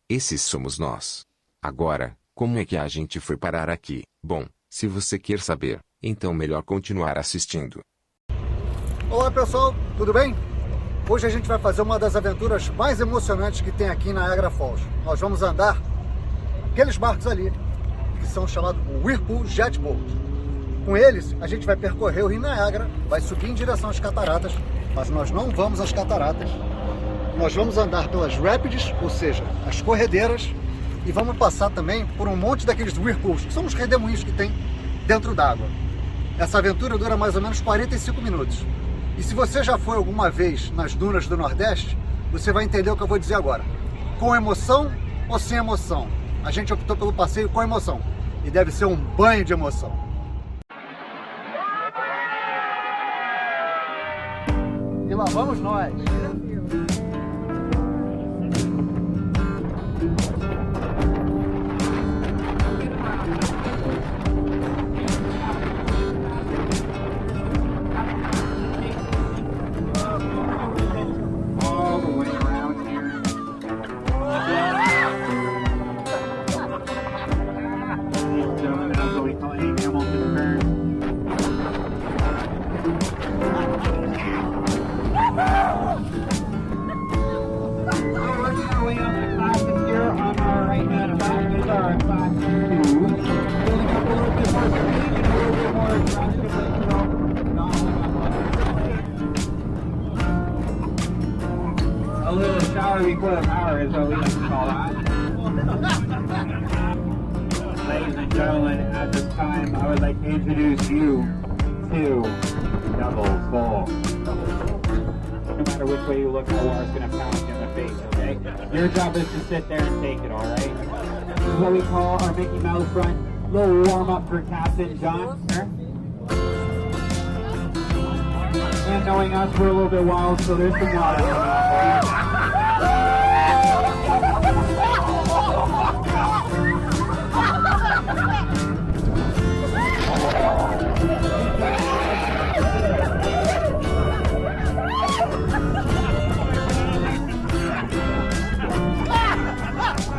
Esses somos nós. Agora, como é que a gente foi parar aqui? Bom, se você quer saber, então melhor continuar assistindo. Olá pessoal, tudo bem? Hoje a gente vai fazer uma das aventuras mais emocionantes que tem aqui em Niagara Falls. Nós vamos andar aqueles barcos ali, que são chamados WHIRLPOOL JET BOAT. Com eles, a gente vai percorrer o Rio Niagara, vai subir em direção às cataratas, mas nós não vamos às cataratas. Nós vamos andar pelas rapids, ou seja, as corredeiras, e vamos passar também por um monte daqueles whirlpools, que são os redemoinhos que tem dentro d'água. Essa aventura dura mais ou menos 45 minutos. E se você já foi alguma vez nas dunas do Nordeste, você vai entender o que eu vou dizer agora. Com emoção ou sem emoção? A gente optou pelo passeio com emoção. E deve ser um banho de emoção. E lá vamos nós! A little shower before the power is what we like to call that. Ladies and gentlemen, at this time, I would like to introduce you to Double Full. No matter which way you look, the water's going to pound you in the face, okay? Your job is to sit there and take it, alright? This is what we call our Mickey Mouse run. Little warm-up for Captain John. And knowing us, we're a little bit wild, so there's some water coming out for you.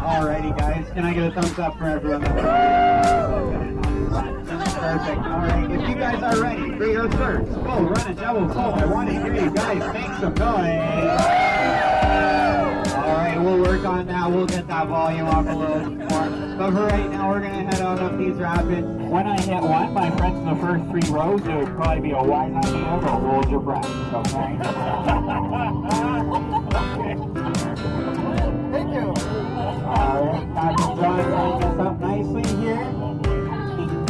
Alrighty guys, can I get a thumbs up for everyone? Perfect. Alright, if you guys are ready for your surf, full run and double full, I want to hear you guys make some noise. Alright, we'll work on that. We'll get that volume up a little more. But for right now, we're going to head on up these rapids. When I hit one, my friends in the first 3 rows, it would probably be a wise idea, but hold your breath, okay? Thank you. Alright, Captain John lining us up nicely here.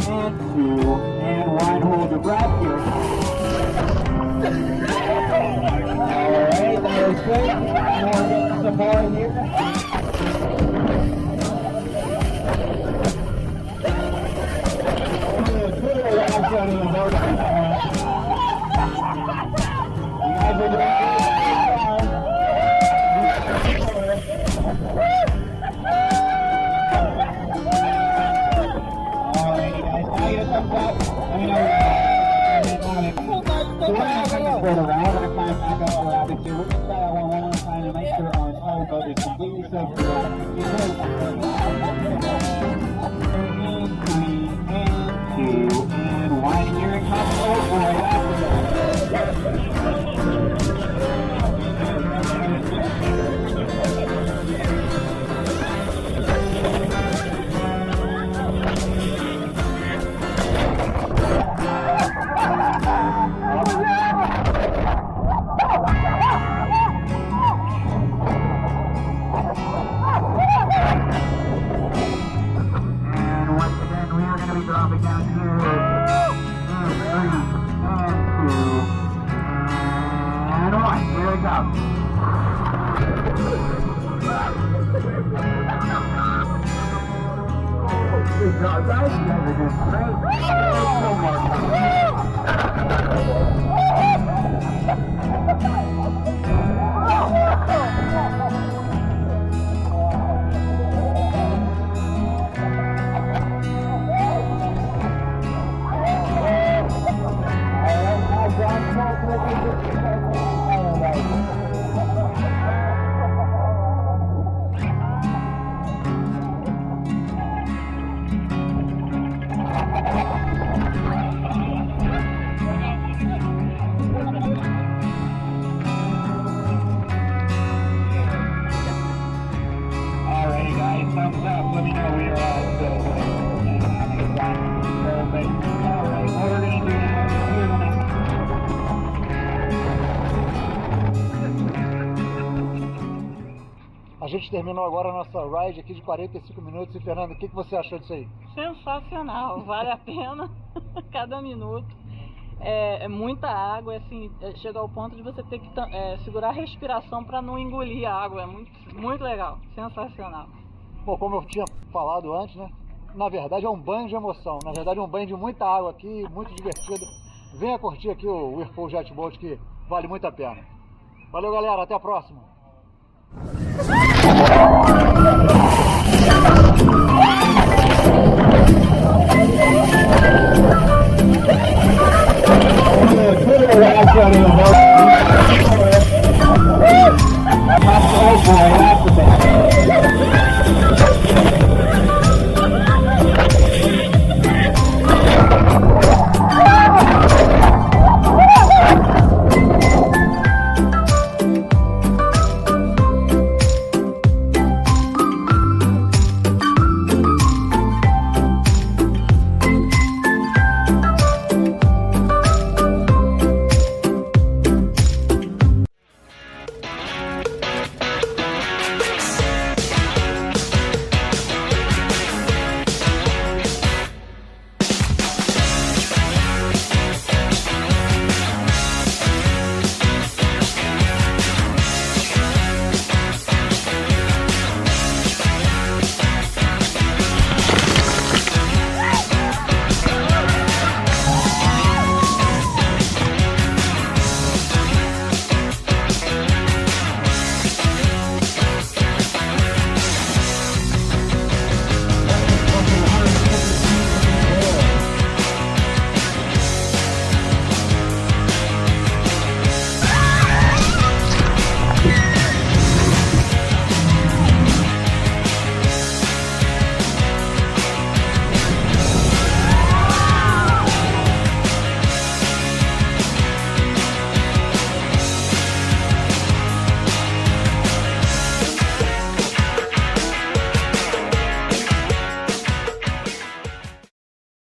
And 2, and 1, hold your breath here. Alright, that was good. And we're getting some more here. You guys are doing good. Around and climb back up the rapid too. We're going to try that one more time to make sure our entire boat is completely soaked through. And 3, and 2, and 1. Here it comes. Oh boy, dropping down here. 2, 3, and 2, and 1. Here it comes. Good job, guys. You guys are doing great. There's no more gente terminou agora a nossa ride aqui de 45 minutos. E Fernando, o que você achou disso aí? Sensacional, vale a pena cada minuto. É muita água, assim, chega ao ponto de você ter que segurar a respiração para não engolir a água. É muito legal, sensacional. Bom, como eu tinha falado antes, né? Na verdade é um banho de emoção. Na verdade é um banho de muita água aqui, muito divertido. Venha curtir aqui o WHIRLPOOL Jet Boat, que vale muito a pena. Valeu, galera, até a próxima.